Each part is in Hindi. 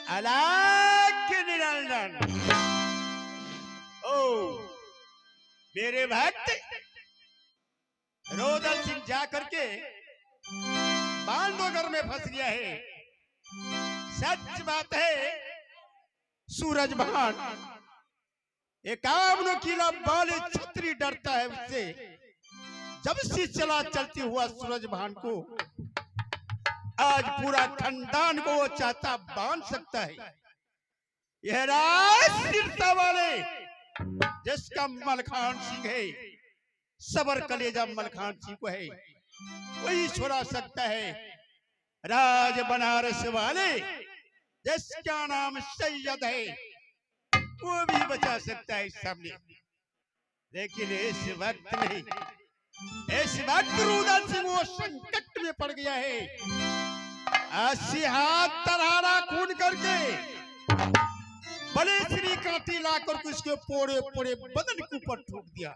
अलग निरंजन। ओ मेरे भक्त रोदन सिंह जाकर के बांधवगर में फंस गया है। सच बात है सूरज भान एकावन किला वाले छतरी डरता है उससे। जब से चला चलती हुआ सूरज भान को आज पूरा खानदान को वो चाहता बांध सकता है। यह राष्ट्रीयता वाले जिसका मलखान सिंह है, सबर कलेजा मलखान सिंह को है, वही छुड़ा सकता है। राज बनारस वाले जिसका नाम सैयद है, वो भी बचा सकता है सामने। लेकिन इस वक्त नहीं, इस वक्त रुदल सिंह वो संकट में पड़ गया है। 80 हाथ तरारा खून करके बड़े श्री कांटी लाकर उसके पोड़े पोड़े बदन के ऊपर ठोक दिया।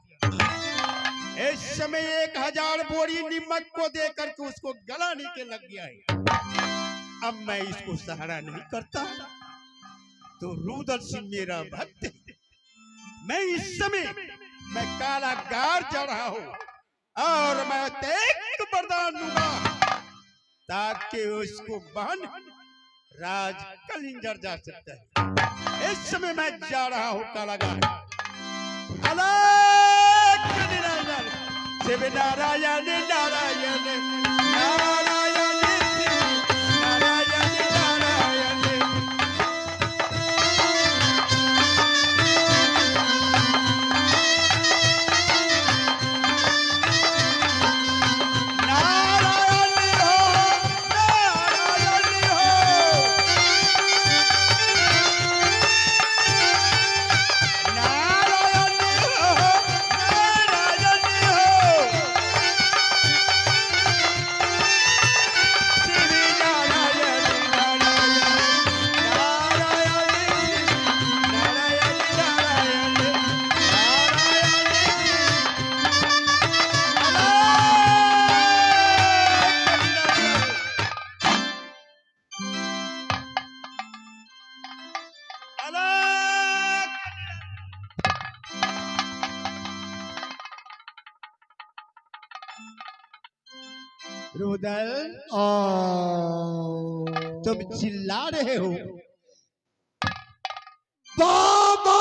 इस समय 1000 बोरी नमक को देकर के उसको गलाने के लग गया है। अब मैं इसको सहारा नहीं करता तो रुदल सिंह मेरा भक्त है। मैं इस समय मैं कालागार जा रहा हूं और मैं एक वरदान दूंगा ताकि उसको बहन राज कलिंजर जा सकता है। इस समय मैं जा रहा हूं कालागार। अलग निरंजन शिव नारायण नारायण नारायण रुदल तुम चिल्ला रहे हो बाबा।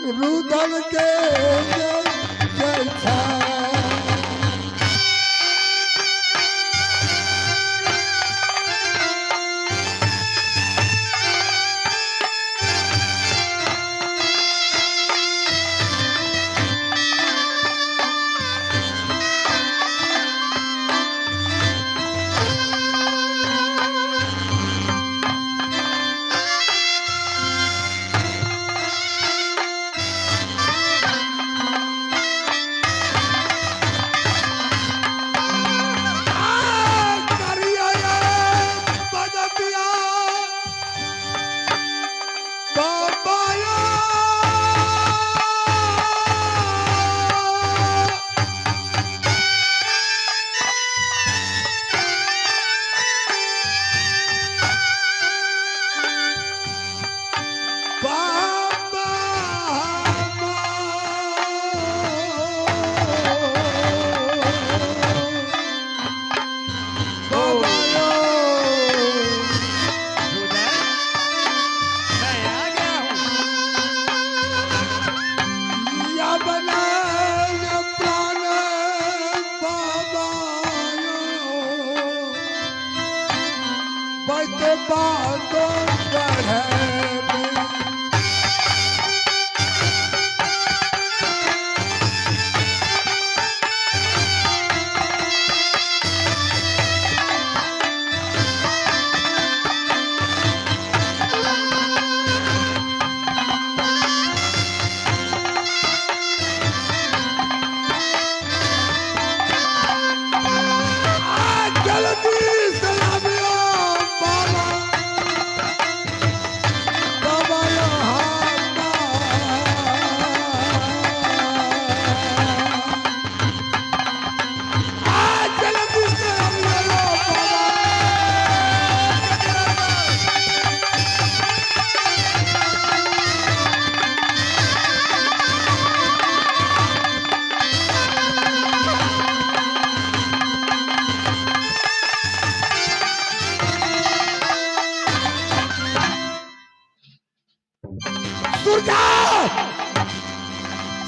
रुदल के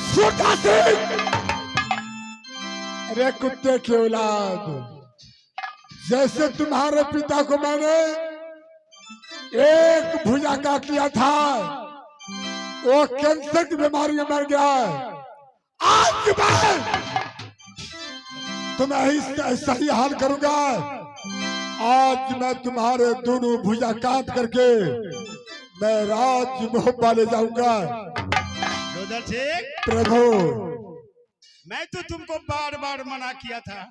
सूरदास सिंह, अरे कुत्ते की औलाद, जैसे तुम्हारे पिता को मैंने एक भुजा काट लिया था, वो कैंसर की बीमारी में मर गया है। आज मैं तुम्हें ऐसा ही हाल करूंगा। आज मैं तुम्हारे दोनों भुजा काट करके मैं राज मोहब्बा ले जाऊंगा। प्रभु, मैं तो तुमको बार बार मना किया था,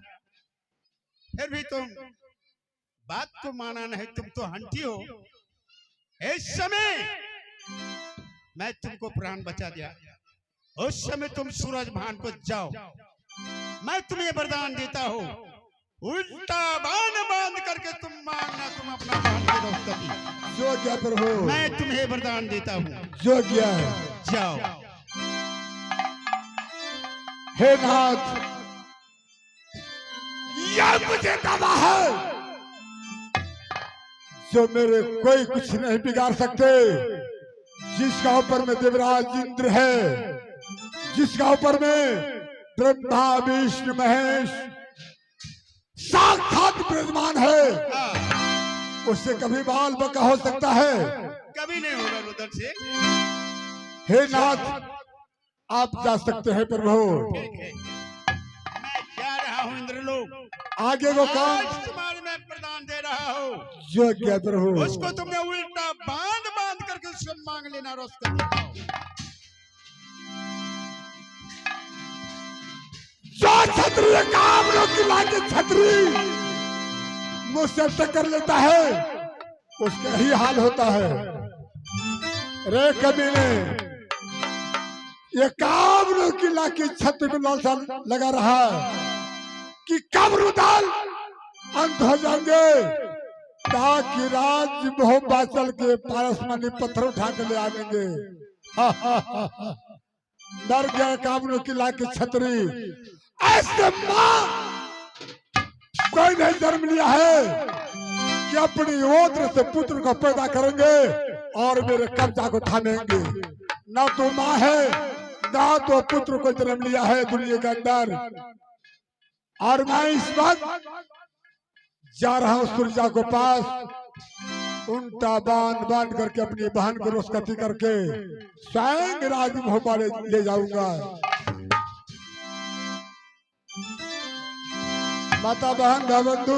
फिर भी तुम बात को माना नहीं। तुम तो हंटी हो। इस समय मैं तुमको प्राण बचा दिया। उस समय तुम सूरज भान को जाओ, मैं तुम्हें वरदान देता हूँ, उल्टा बाण बांध करके तुम मांगना, तुम अपना बाण के दोस्ती। जो क्या प्रभु, मैं तुम्हें वरदान देता हूँ, जो क्या है जाओ। हे नाथ, यह मुझे दावा है जो मेरे कोई कुछ नहीं बिगाड़ सकते। जिसका ऊपर में देवराज इंद्र है, जिसका ऊपर में ब्रह्मा विष्णु महेश साक्षात विराजमान है, उससे कभी बाल बका हो सकता है? कभी नहीं होगा रुद्र से। हे नाथ, आप जा सकते हैं प्रभु। मैं जा रहा हूँ इंद्रलोक। आगे को काम तुम्हारे मैं प्रदान दे रहा हूँ। जो क्या प्रभु, उसको तुमने उल्टा बांध बांध करके उससे मांग लेना। रोज कर जो क्षत्रिय काम की लाके छतरी मुझसे टक्कर लेता है, उसका ही हाल होता है। रे कमीने, ये काम की लाके छत्र में लालसा लगा रहा कि कब रुदाल अंत हो जाएंगे, ताकि राज मोहब्बा चल के पारसमानी पत्थर उठा के ले आएंगे। डर गया कामनों की लाके छतरी। ऐसे मां कोई नहीं जन्म लिया है कि अपनी ओत्र से पुत्र को पैदा करेंगे और मेरे कब्जा को थामेंगे। ना तो माँ है, ना तो पुत्र को जन्म लिया है दुनिया के अंदर। और मैं इस वक्त जा रहा हूँ सूर्या को पास, उल्टा बांध बांध करके अपनी बहन को रुष्कती करके स्वयं राज मोहब्बा ले जाऊंगा। माता बहन भाई बंधु